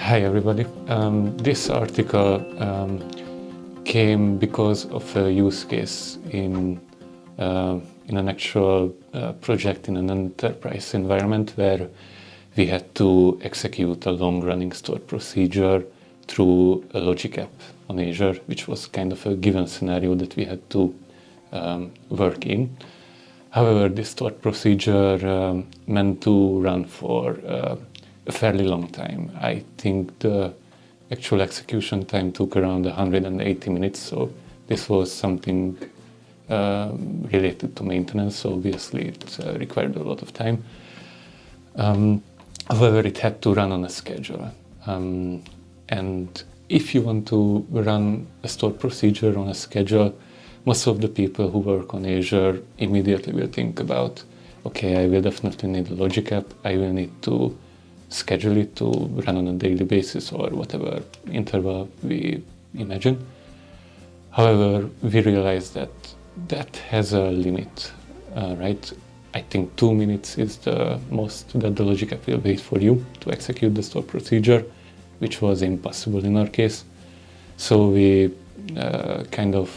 Hi everybody. This article came because of a use case in an actual project in an enterprise environment where we had to execute a long-running stored procedure through a logic app on Azure, which was kind of a given scenario that we had to work in. However, this stored procedure meant to run for a fairly long time. I think the actual execution time took around 180 minutes, so this was something related to maintenance, so obviously it required a lot of time. However, it had to run on a schedule. And if you want to run a stored procedure on a schedule, most of the people who work on Azure immediately will think about, okay, I will definitely need a logic app, I will need to schedule it to run on a daily basis or whatever interval we imagine. However, we realized that that has a limit, right? I think 2 minutes is the most that the logic app will wait for you to execute the stored procedure, which was impossible in our case. So we kind of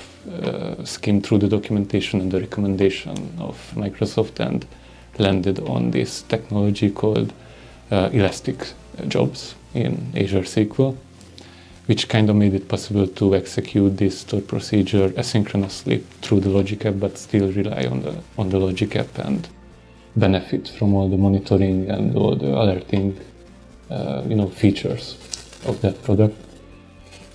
skimmed through the documentation and the recommendation of Microsoft and landed on this technology called Elastic Jobs in Azure SQL, which kind of made it possible to execute this stored procedure asynchronously through the logic app, but still rely on the logic app and benefit from all the monitoring and all the alerting features of that product.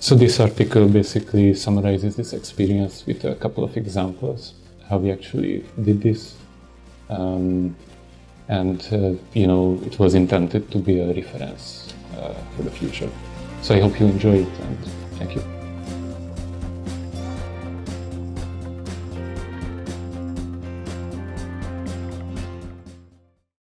So this article basically summarizes this experience with a couple of examples, how we actually did this. It was intended to be a reference for the future. So I hope you enjoy it, and thank you.